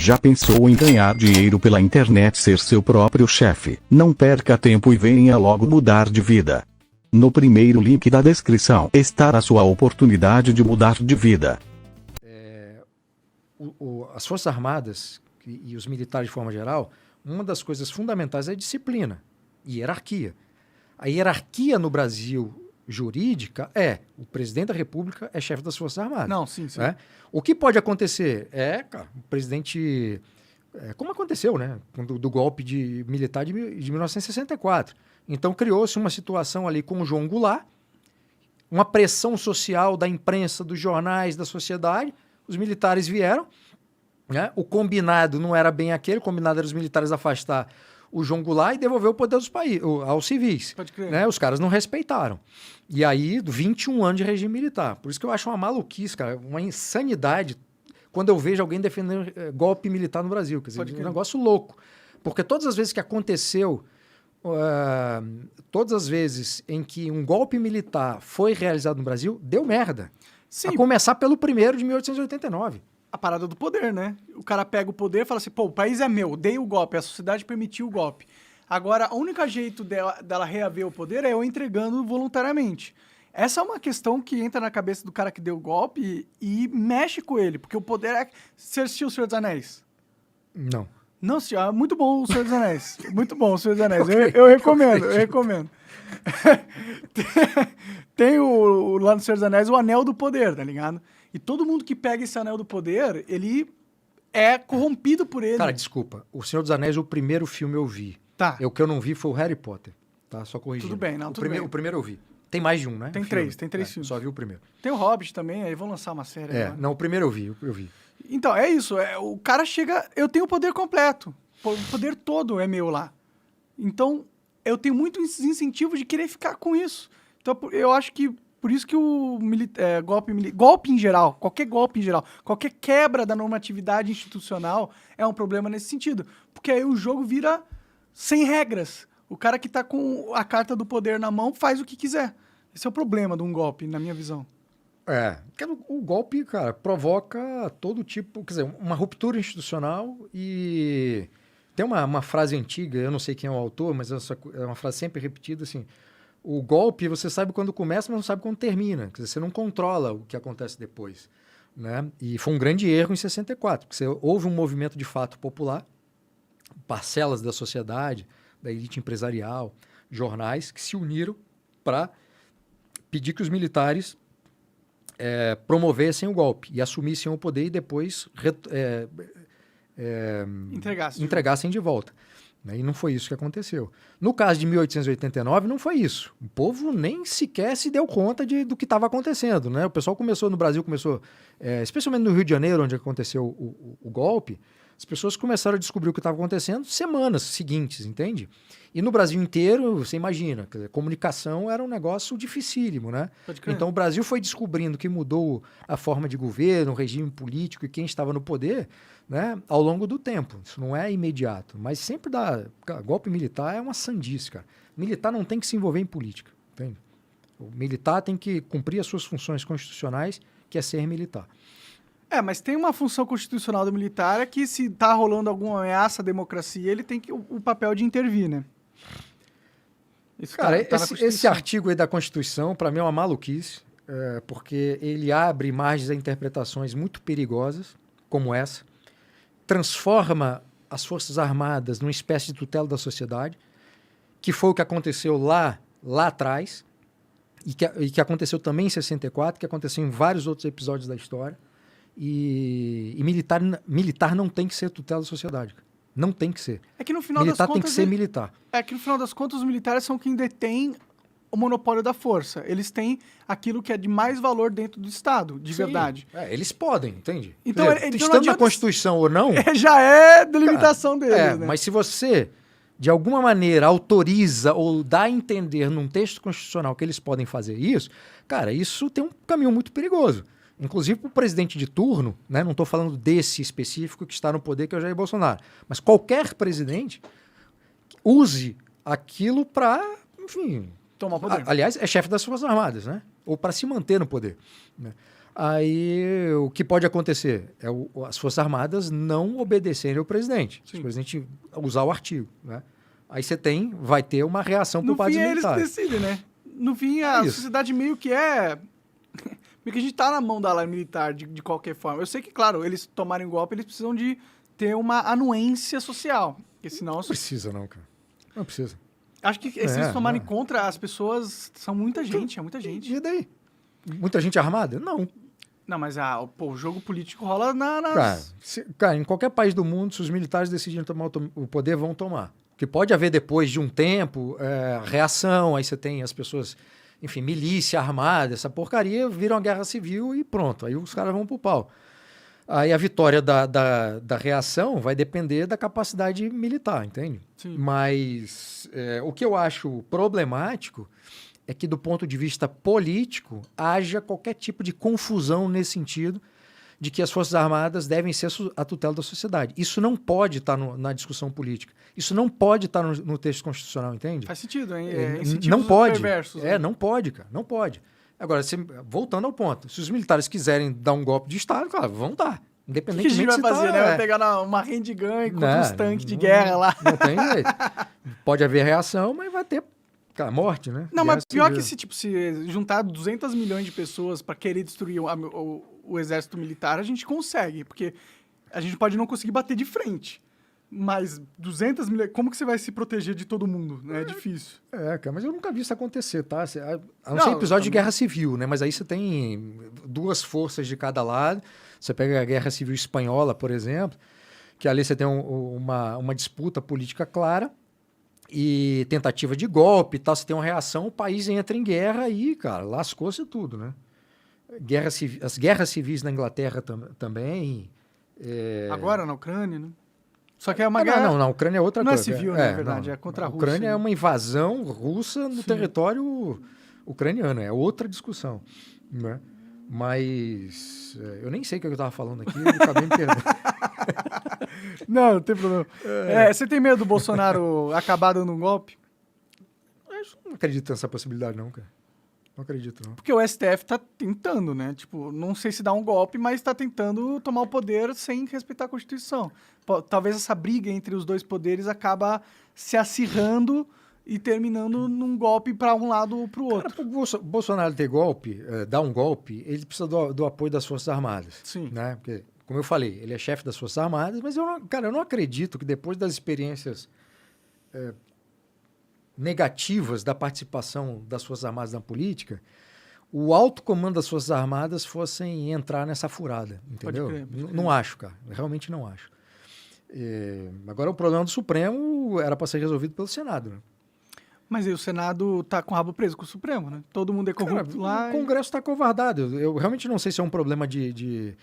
Já pensou em ganhar dinheiro pela internet, ser seu próprio chefe? Não perca tempo e venha logo mudar de vida. No primeiro link da descrição está a sua oportunidade de mudar de vida. As Forças Armadas e os militares de forma geral, uma das coisas fundamentais é a disciplina e hierarquia. A hierarquia no Brasil jurídica o presidente da República é chefe das Forças Armadas. Não, sim. Né? O que pode acontecer cara, o presidente... como aconteceu, né? Do golpe militar de 1964. Então criou-se uma situação ali com o João Goulart, uma pressão social da imprensa, dos jornais, da sociedade. Os militares vieram, né? O combinado não era bem aquele, o combinado era os militares afastar o João Goulart e devolver o poder aos civis. Pode crer. Né? Os caras não respeitaram. E aí, 21 anos de regime militar. Por isso que eu acho uma maluquice, cara, uma insanidade quando eu vejo alguém defendendo golpe militar no Brasil. Quer dizer, um negócio louco. Porque todas as vezes que aconteceu, todas as vezes em que um golpe militar foi realizado no Brasil, deu merda. Sim. A começar pelo primeiro de 1889. A parada do poder, né? O cara pega o poder e fala assim, pô, o país é meu, dei o golpe, a sociedade permitiu o golpe. Agora, o único jeito dela reaver o poder é eu entregando voluntariamente. Essa é uma questão que entra na cabeça do cara que deu o golpe e mexe com ele, porque o poder é... Você assistiu O Senhor dos Anéis? Não. Não assisti. Muito bom O Senhor dos Anéis. Muito bom O Senhor dos Anéis. Eu recomendo, eu recomendo. Tem lá no Senhor dos Anéis o Anel do Poder, tá ligado? E todo mundo que pega esse Anel do Poder, ele é corrompido por ele. Cara, desculpa. O Senhor dos Anéis, o primeiro filme eu vi. Tá. O que eu não vi foi o Harry Potter. Tá? Só corrigindo. Tudo bem, tudo bem. O primeiro eu vi. Tem mais de um, né? Tem três filmes. Só vi o primeiro. Tem o Hobbit também, aí vão lançar uma série. Não, o primeiro eu vi. Então, é isso. O cara chega... Eu tenho o poder completo. O poder todo é meu lá. Então, eu tenho muito incentivo de querer ficar com isso. Então, eu acho que por isso que o golpe em geral, qualquer golpe em geral, qualquer quebra da normatividade institucional é um problema nesse sentido. Porque aí o jogo vira sem regras. O cara que tá com a carta do poder na mão faz o que quiser. Esse é o problema de um golpe, na minha visão. O golpe, cara, provoca todo tipo, quer dizer, uma ruptura institucional e... Tem uma frase antiga, eu não sei quem é o autor, mas é uma frase sempre repetida, assim... O golpe, você sabe quando começa, mas não sabe quando termina. Quer dizer, você não controla o que acontece depois. Né? E foi um grande erro em 64, porque houve um movimento de fato popular, parcelas da sociedade, da elite empresarial, jornais, que se uniram para pedir que os militares promovessem o golpe e assumissem o poder e depois entregassem de volta. E não foi isso que aconteceu. No caso de 1889, não foi isso. O povo nem sequer se deu conta do que estava acontecendo. Né? O pessoal no Brasil começou, especialmente no Rio de Janeiro, onde aconteceu o golpe, as pessoas começaram a descobrir o que estava acontecendo semanas seguintes, entende? E no Brasil inteiro, você imagina, quer dizer, comunicação era um negócio dificílimo, né? Então o Brasil foi descobrindo que mudou a forma de governo, o regime político e quem estava no poder, né, ao longo do tempo. Isso não é imediato, mas sempre dá... Golpe militar é uma sandice, cara. Militar não tem que se envolver em política, entende? O militar tem que cumprir as suas funções constitucionais, que é ser militar. Mas tem uma função constitucional do militar que se tá rolando alguma ameaça à democracia, ele tem o papel de intervir, né? Isso cara, esse artigo aí da Constituição, para mim, é uma maluquice, porque ele abre margens a interpretações muito perigosas, como essa, transforma as Forças Armadas numa espécie de tutela da sociedade, que foi o que aconteceu lá atrás, e que aconteceu também em 64, que aconteceu em vários outros episódios da história. E militar não tem que ser tutela da sociedade. Não tem que ser. É que no final militar das contas, tem que ser militar. É que no final das contas os militares são quem detém o monopólio da força. Eles têm aquilo que é de mais valor dentro do Estado, de verdade. Eles podem, entende? Então, estando na Constituição ou não... já é delimitação deles, né? Mas se você, de alguma maneira, autoriza ou dá a entender num texto constitucional que eles podem fazer isso, cara, isso tem um caminho muito perigoso. Inclusive para o presidente de turno, né? Não estou falando desse específico que está no poder, que é o Jair Bolsonaro, mas qualquer presidente use aquilo para, enfim... Tomar poder. Aliás, é chefe das Forças Armadas, né? Ou para se manter no poder. Né? Aí o que pode acontecer é as Forças Armadas não obedecerem ao presidente. Se o presidente usar o artigo, né? Aí você vai ter uma reação por parte dos militares. No fim, eles decidem, né? No fim, a sociedade meio que é... Meio que a gente tá na mão da ala militar, de qualquer forma. Eu sei que, claro, eles tomarem golpe, eles precisam de ter uma anuência social. Porque senão... Não precisa não, cara. Não precisa. Acho que se eles tomarem contra as pessoas, são muita gente, é muita gente. E daí? Muita gente armada? Não. Não, mas o jogo político rola nas... Cara, em qualquer país do mundo, se os militares decidirem tomar o poder, vão tomar. Que pode haver depois de um tempo, reação, aí você tem as pessoas, enfim, milícia armada, essa porcaria, viram a guerra civil e pronto, aí os caras vão pro pau. Aí a vitória da reação vai depender da capacidade militar, entende? Sim. Mas o que eu acho problemático é que, do ponto de vista político, haja qualquer tipo de confusão nesse sentido de que as Forças Armadas devem ser a tutela da sociedade. Isso não pode estar na discussão política. Isso não pode estar no texto constitucional, entende? Faz sentido, hein? Não pode. Perversos, né? Não pode, cara. Não pode. Agora, voltando ao ponto, se os militares quiserem dar um golpe de Estado, claro, vão dar. Independentemente o que a gente vai fazer, né? Vai pegar uma handgun contra uns tanques de guerra lá. Não tem jeito. Pode haver reação, mas vai ter morte, né? Não, mas pior que se juntar 200 milhões de pessoas para querer destruir o exército militar, a gente consegue, porque a gente pode não conseguir bater de frente. Mas 200 milhões... Como que você vai se proteger de todo mundo? Né? É difícil. Cara, mas eu nunca vi isso acontecer, tá? A não ser episódio de guerra civil, né? Mas aí você tem duas forças de cada lado. Você pega a Guerra Civil Espanhola, por exemplo, que ali você tem uma disputa política clara e tentativa de golpe e tal. Você tem uma reação, o país entra em guerra e, cara, lascou-se tudo, né? As guerras civis na Inglaterra também. Agora na Ucrânia, né? Só que é uma guerra... Não, na Ucrânia é outra coisa. Não é civil, na verdade, é contra a Rússia. A Ucrânia é né? uma invasão russa no território ucraniano, é outra discussão. Né? Mas eu nem sei o que eu estava falando aqui, eu acabei me perdendo. Não tem problema. Você tem medo do Bolsonaro acabar dando um golpe? Eu não acredito nessa possibilidade, não, cara. Não acredito, não. Porque o STF tá tentando, né? Tipo, não sei se dá um golpe, mas tá tentando tomar o poder sem respeitar a Constituição. Talvez essa briga entre os dois poderes acaba se acirrando e terminando num golpe para um lado ou para o outro. Para o Bolsonaro ter golpe, dar um golpe, ele precisa do apoio das Forças Armadas. Sim. Né? Porque, como eu falei, ele é chefe das Forças Armadas, mas eu não acredito que depois das experiências negativas da participação das Forças Armadas na política, o alto comando das Forças Armadas fossem entrar nessa furada, entendeu? Pode crer. Não acho, cara. Realmente não acho. Agora, o problema do Supremo era para ser resolvido pelo Senado, né? Mas aí o Senado tá com o rabo preso com o Supremo, né? Todo mundo é corrupto lá. O Congresso está covardado. Eu realmente não sei se é um problema de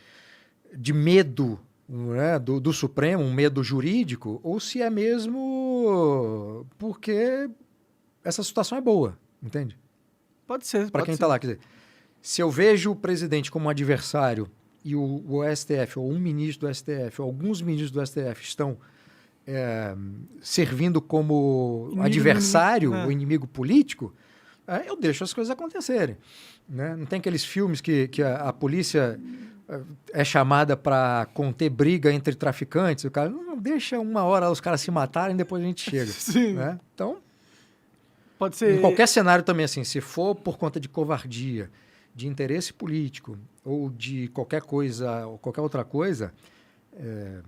medo, né, do Supremo, um medo jurídico, ou se é mesmo porque essa situação é boa, entende? Pode ser. Para quem está lá. Quer dizer, se eu vejo o presidente como adversário e o STF, ou um ministro do STF, ou alguns ministros do STF estão servindo como adversário, o inimigo político, eu deixo as coisas acontecerem. Né? Não tem aqueles filmes que a polícia é chamada para conter briga entre traficantes, o cara não deixa uma hora os caras se matarem, depois a gente chega. Sim. Né? Então, pode ser... em qualquer cenário também, assim, se for por conta de covardia, de interesse político ou de qualquer coisa, ou qualquer outra coisa, é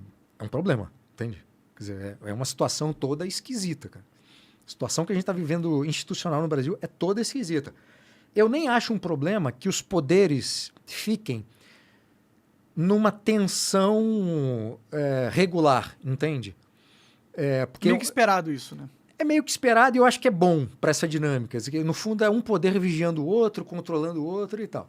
um problema, entende? Quer dizer, é uma situação toda esquisita, cara. A situação que a gente está vivendo institucional no Brasil é toda esquisita. Eu nem acho um problema que os poderes fiquem numa tensão regular, entende? Porque meio que esperado isso, né? É meio que esperado e eu acho que é bom para essa dinâmica. No fundo, é um poder vigiando o outro, controlando o outro e tal.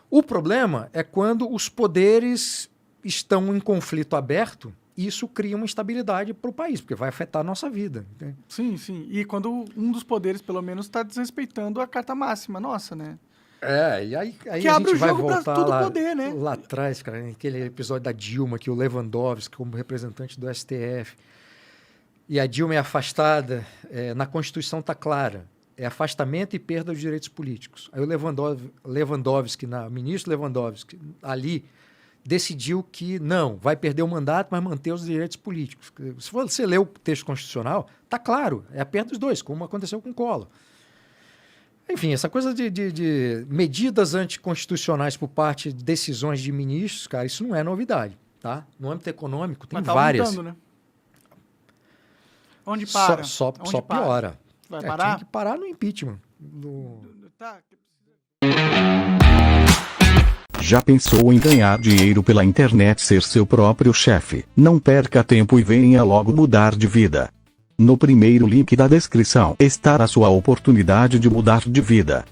O problema é quando os poderes estão em conflito aberto, isso cria uma instabilidade para o país, porque vai afetar a nossa vida. Entende? Sim, sim. E quando um dos poderes, pelo menos, está desrespeitando a carta máxima nossa, né? E aí que a gente abre o vai jogo voltar para todo lá, poder, né? Lá atrás, cara, naquele episódio da Dilma, que o Lewandowski, como representante do STF, e a Dilma é afastada, na Constituição está clara, é afastamento e perda dos direitos políticos. Aí o Lewandowski, ministro Lewandowski, ali decidiu que não, vai perder o mandato, mas manter os direitos políticos. Se você ler o texto constitucional, está claro, é a perda dos dois, como aconteceu com o Collor. Enfim, essa coisa de medidas anticonstitucionais por parte de decisões de ministros, cara, isso não é novidade, tá? No âmbito econômico tem várias. Aumentando, né? Onde para? Só piora. Vai parar? Tinha que parar no impeachment. Tá. Já pensou em ganhar dinheiro pela internet, ser seu próprio chefe? Não perca tempo e venha logo mudar de vida. No primeiro link da descrição está a sua oportunidade de mudar de vida.